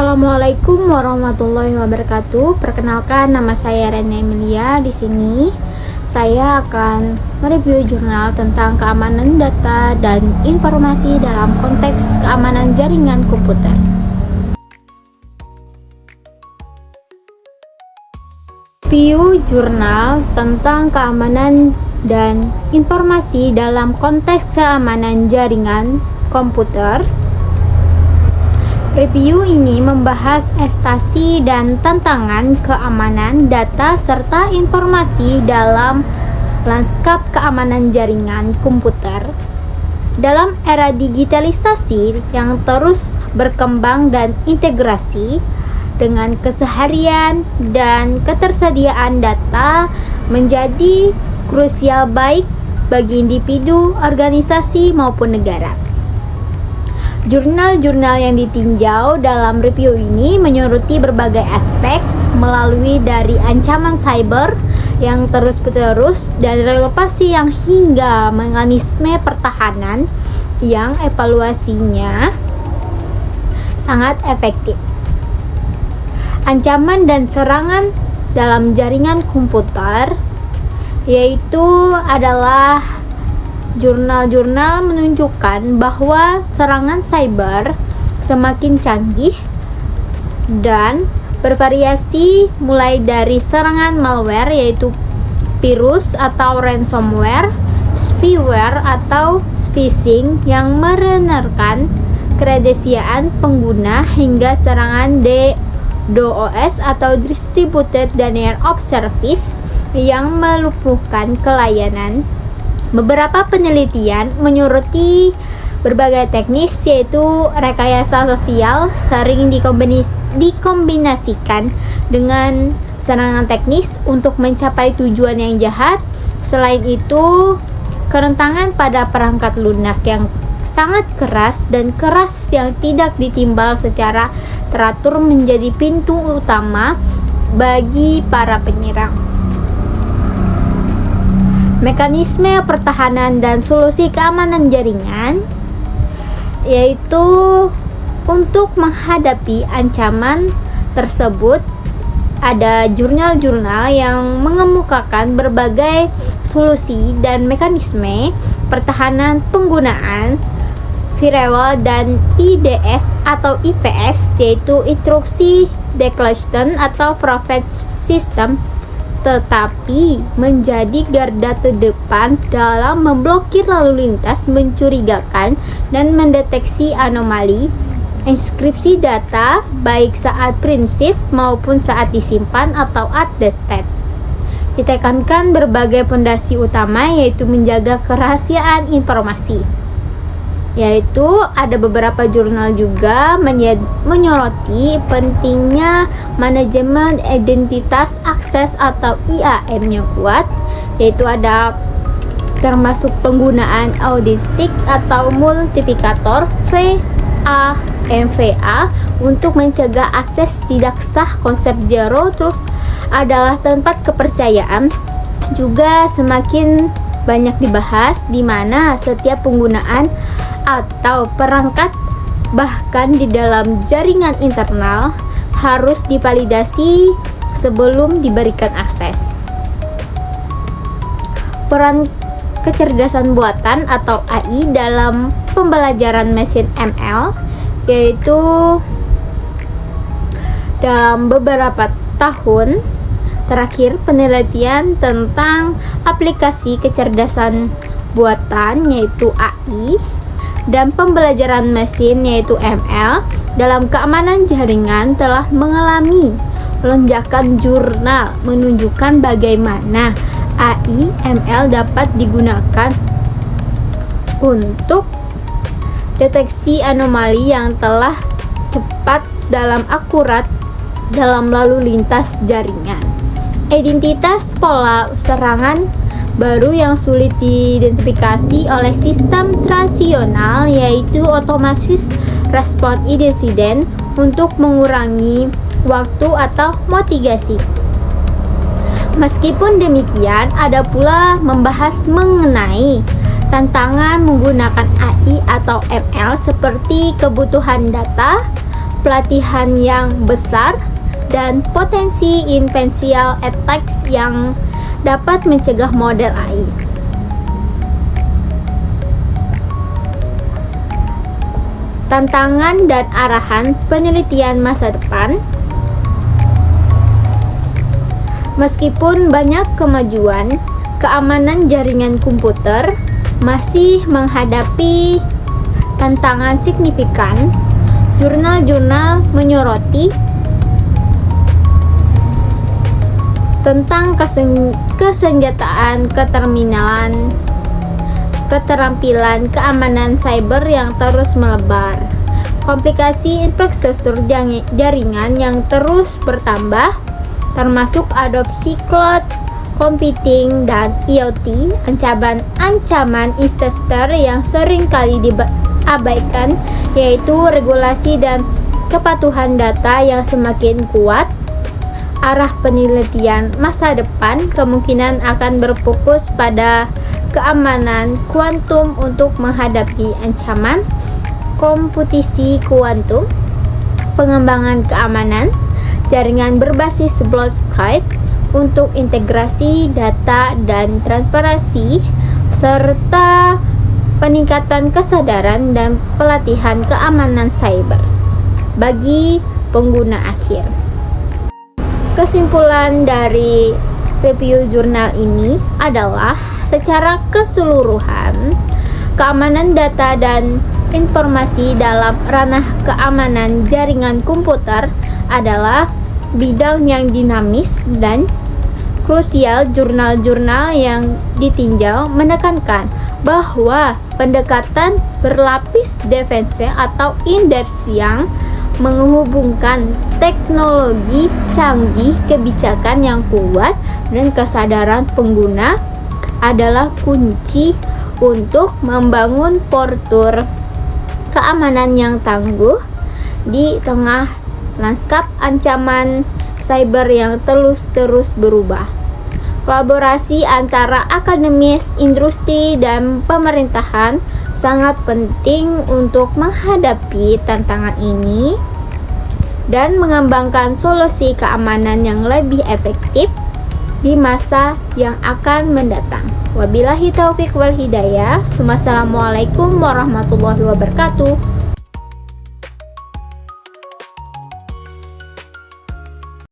Assalamualaikum warahmatullahi wabarakatuh. Perkenalkan, nama saya Rene Emilia. Di sini saya akan mereview jurnal tentang keamanan data dan informasi dalam konteks keamanan jaringan komputer. Review jurnal tentang keamanan dan informasi dalam konteks keamanan jaringan komputer. Review ini membahas estasi dan tantangan keamanan data serta informasi dalam lanskap keamanan jaringan komputer. Dalam era digitalisasi yang terus berkembang dan integrasi dengan keseharian dan ketersediaan data menjadi krusial baik bagi individu, organisasi maupun negara. Jurnal-jurnal yang ditinjau dalam review ini menyoroti berbagai aspek melalui dari ancaman cyber yang terus-menerus dan relokasi yang hingga mekanisme pertahanan yang evaluasinya sangat efektif. Ancaman dan serangan dalam jaringan komputer yaitu adalah jurnal-jurnal menunjukkan bahwa serangan cyber semakin canggih dan bervariasi mulai dari serangan malware yaitu virus atau ransomware, spyware atau phishing yang merenarkan kerahasiaan pengguna hingga serangan DDoS atau Distributed Denial of Service yang melumpuhkan kelayanan. Beberapa penelitian menyoroti berbagai teknis yaitu rekayasa sosial sering dikombinasikan dengan serangan teknis untuk mencapai tujuan yang jahat. Selain itu, kerentangan pada perangkat lunak yang sangat keras dan keras yang tidak ditimbal secara teratur menjadi pintu utama bagi para penyerang. Mekanisme pertahanan dan solusi keamanan jaringan yaitu untuk menghadapi ancaman tersebut ada jurnal-jurnal yang mengemukakan berbagai solusi dan mekanisme pertahanan penggunaan firewall dan IDS atau IPS yaitu instruksi declaration atau private system, tetapi menjadi garda terdepan dalam memblokir lalu lintas mencurigakan dan mendeteksi anomali enkripsi data baik saat prinsip maupun saat disimpan atau at the state. Ditekankan berbagai fondasi utama yaitu menjaga kerahasiaan informasi. Yaitu ada beberapa jurnal juga menyoroti pentingnya manajemen identitas akses atau IAM yang kuat, yaitu ada termasuk penggunaan audistik atau multiplikator VAMVA untuk mencegah akses tidak sah. Konsep zero trust adalah tempat kepercayaan juga semakin banyak dibahas, di mana setiap penggunaan atau perangkat bahkan di dalam jaringan internal harus divalidasi sebelum diberikan akses. Peran kecerdasan buatan atau AI dalam pembelajaran mesin ML yaitu dalam beberapa tahun terakhir penelitian tentang aplikasi kecerdasan buatan yaitu AI dan pembelajaran mesin yaitu ML dalam keamanan jaringan telah mengalami lonjakan. Jurnal menunjukkan bagaimana AI ML dapat digunakan untuk deteksi anomali yang telah cepat dalam akurat dalam lalu lintas jaringan. Identitas pola serangan baru yang sulit diidentifikasi oleh sistem tradisional yaitu otomatis respon insiden untuk mengurangi waktu atau mitigasi. Meskipun demikian, ada pula membahas mengenai tantangan menggunakan AI atau ML seperti kebutuhan data, pelatihan yang besar, dan potensi intentional attacks yang dapat mencegah model AI. Tantangan dan arahan penelitian masa depan. Meskipun banyak kemajuan, keamanan jaringan komputer masih menghadapi tantangan signifikan. Jurnal-jurnal menyoroti tentang kesenjataan, keterampilan keamanan cyber yang terus melebar, komplikasi infrastruktur jaringan yang terus bertambah, termasuk adopsi cloud computing dan IoT, ancaman investor yang sering kali diabaikan, yaitu regulasi dan kepatuhan data yang semakin kuat. Arah penelitian masa depan kemungkinan akan berfokus pada keamanan kuantum untuk menghadapi ancaman komputasi kuantum, pengembangan keamanan jaringan berbasis blockchain untuk integrasi data dan transparansi, serta peningkatan kesadaran dan pelatihan keamanan cyber bagi pengguna akhir. Kesimpulan dari review jurnal ini adalah secara keseluruhan, keamanan data dan informasi dalam ranah keamanan jaringan komputer adalah bidang yang dinamis dan krusial. Jurnal-jurnal yang ditinjau menekankan bahwa pendekatan berlapis defense atau in-depth yang menghubungkan teknologi canggih, kebijakan yang kuat, dan kesadaran pengguna adalah kunci untuk membangun postur keamanan yang tangguh di tengah lanskap ancaman cyber yang terus berubah. Kolaborasi antara akademis, industri, dan pemerintahan sangat penting untuk menghadapi tantangan ini dan mengembangkan solusi keamanan yang lebih efektif di masa yang akan mendatang. Wabillahi taufik wal hidayah. Wassalamualaikum warahmatullahi wabarakatuh.